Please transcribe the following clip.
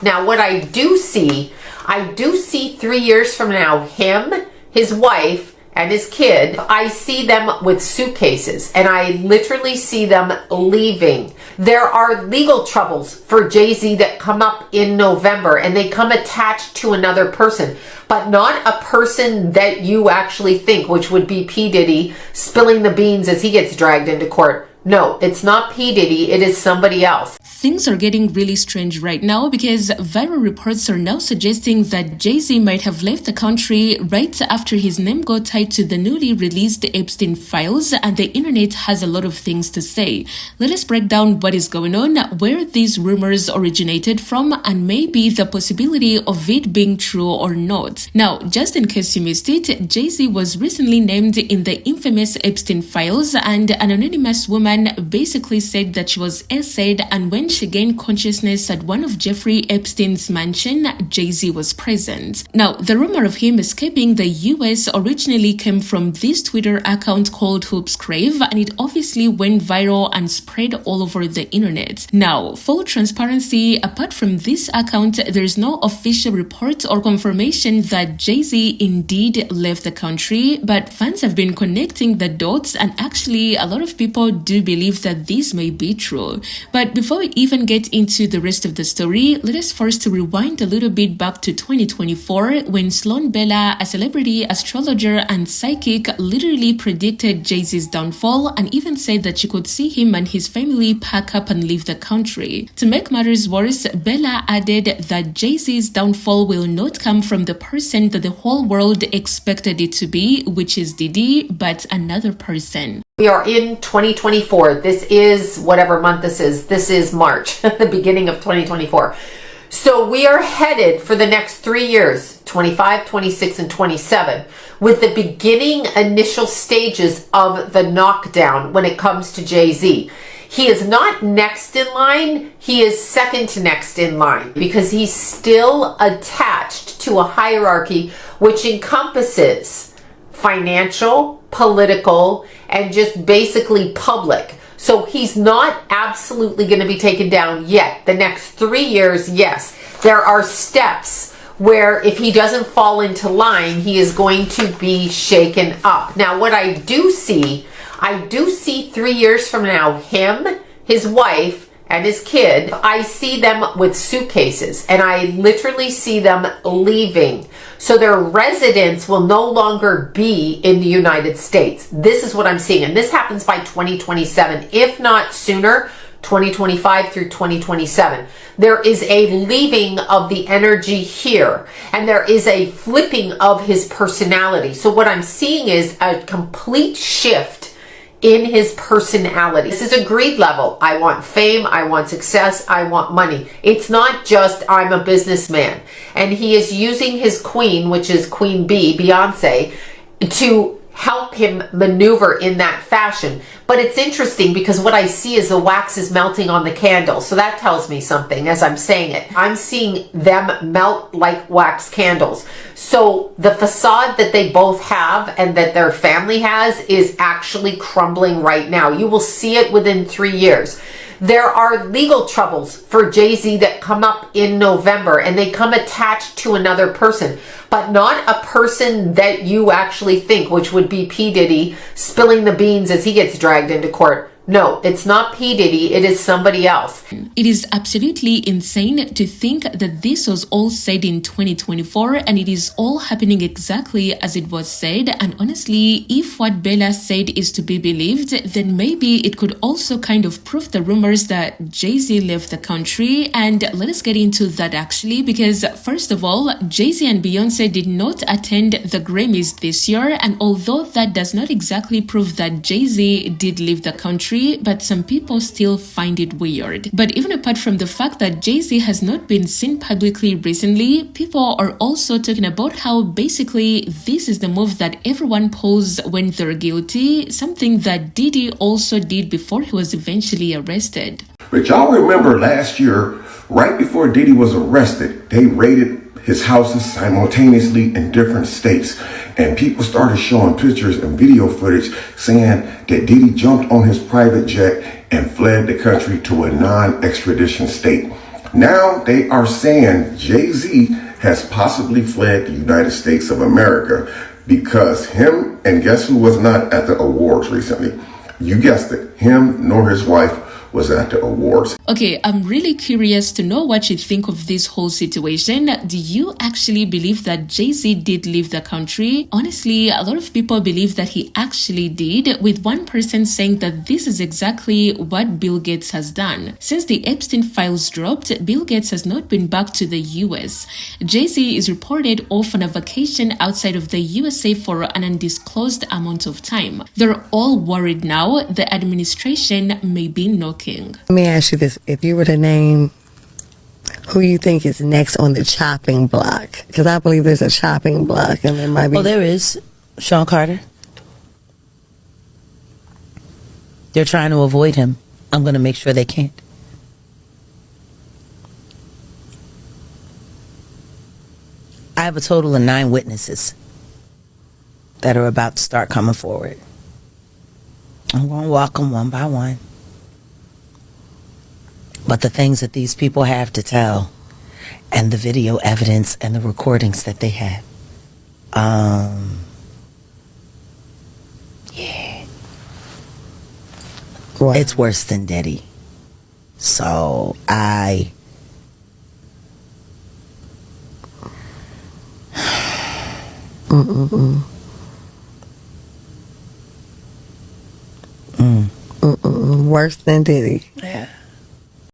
Now, what I do see 3 years from now, him, his wife, and his kid, I see them with suitcases, and I literally see them leaving. There are legal troubles for Jay-Z that come up in November, and they come attached to another person, but not a person that you actually think, which would be P. Diddy spilling the beans as he gets dragged into court. No, it's not P. Diddy, it is somebody else. Things are getting really strange right now because viral reports are now suggesting that Jay-Z might have left the country right after his name got tied to the newly released Epstein files, and the internet has a lot of things to say. Let us break down what is going on, where these rumors originated from, and maybe the possibility of it being true or not. Now, just in case you missed it, Jay-Z was recently named in the infamous Epstein files, and an anonymous woman basically said that she was essayed, and when she gained consciousness at one of Jeffrey Epstein's mansion, Jay-Z was present. Now, the rumor of him escaping the US originally came from this Twitter account called Hoops Crave, and it obviously went viral and spread all over the internet. Now, full transparency, apart from this account, there's no official report or confirmation that Jay-Z indeed left the country, but fans have been connecting the dots, and actually a lot of people do believe that this may be true. But before we even get into the rest of the story, let us first rewind a little bit back to 2024 when Sloan Bella, a celebrity astrologer and psychic, literally predicted Jay-Z's downfall and even said that she could see him and his family pack up and leave the country. To make matters worse, Bella added that Jay-Z's downfall will not come from the person that the whole world expected it to be, which is Diddy, but another person. We are in 2024. This is whatever month this is. This is March, the beginning of 2024. So we are headed for the next 3 years, 25, 26, and 27, with the beginning initial stages of the knockdown when it comes to Jay-Z. He is not next in line, he is second to next in line because he's still attached to a hierarchy which encompasses financial, political, and just basically public. So he's not absolutely going to be taken down yet. The next 3 years, yes, there are steps where if he doesn't fall into line, he is going to be shaken up. Now, what I do see 3 years from now, him, his wife, and his kid, I see them with suitcases, and I literally see them leaving. So their residence will no longer be in the United States. This is what I'm seeing, and this happens by 2027, if not sooner, 2025 through 2027. There is a leaving of the energy here, and there is a flipping of his personality. So what I'm seeing is a complete shift in his personality. This is a greed level. I want fame, I want success, I want money. It's not just I'm a businessman. And he is using his queen, which is Queen B, Beyonce, to help him maneuver in that fashion. But it's interesting because what I see is the wax is melting on the candle. So that tells me something as I'm saying it. I'm seeing them melt like wax candles. So the facade that they both have and that their family has is actually crumbling right now. You will see it within 3 years. There are legal troubles for Jay-Z that come up in November, and they come attached to another person, but not a person that you actually think, which would be P. Diddy spilling the beans as he gets dragged into court. No, it's not P. Diddy, it is somebody else. It is absolutely insane to think that this was all said in 2024 and it is all happening exactly as it was said. And honestly, if what Bella said is to be believed, then maybe it could also kind of prove the rumors that Jay-Z left the country. And let us get into that actually, because first of all, Jay-Z and Beyonce did not attend the Grammys this year. And although that does not exactly prove that Jay-Z did leave the country, but some people still find it weird. But even apart from the fact that Jay-Z has not been seen publicly recently, people are also talking about how basically this is the move that everyone pulls when they're guilty, something that Diddy also did before he was eventually arrested. But y'all remember last year, right before Diddy was arrested, they raided his houses simultaneously in different states, and people started showing pictures and video footage saying that Diddy jumped on his private jet and fled the country to a non-extradition state. Now they are saying Jay-Z has possibly fled the United States of America because him, and guess who was not at the awards recently? You guessed it, him nor his wife was at the awards. Okay, I'm really curious to know what you think of this whole situation. Do you actually believe that Jay-Z did leave the country? Honestly, a lot of people believe that he actually did, with one person saying that this is exactly what Bill Gates has done. Since the Epstein files dropped, Bill Gates has not been back to the US. Jay-Z is reported off on a vacation outside of the USA for an undisclosed amount of time. They're all worried now the administration may be knocking. Let me ask you this. If you were to name who you think is next on the chopping block, because I believe there's a chopping block and there might be... Well, there is Sean Carter. They're trying to avoid him. I'm going to make sure they can't. I have a total of 9 witnesses that are about to start coming forward. I'm going to walk them one by one. But the things that these people have to tell, and the video evidence and the recordings that they have, yeah, Wow. it's worse than Diddy. So I Worse than Diddy.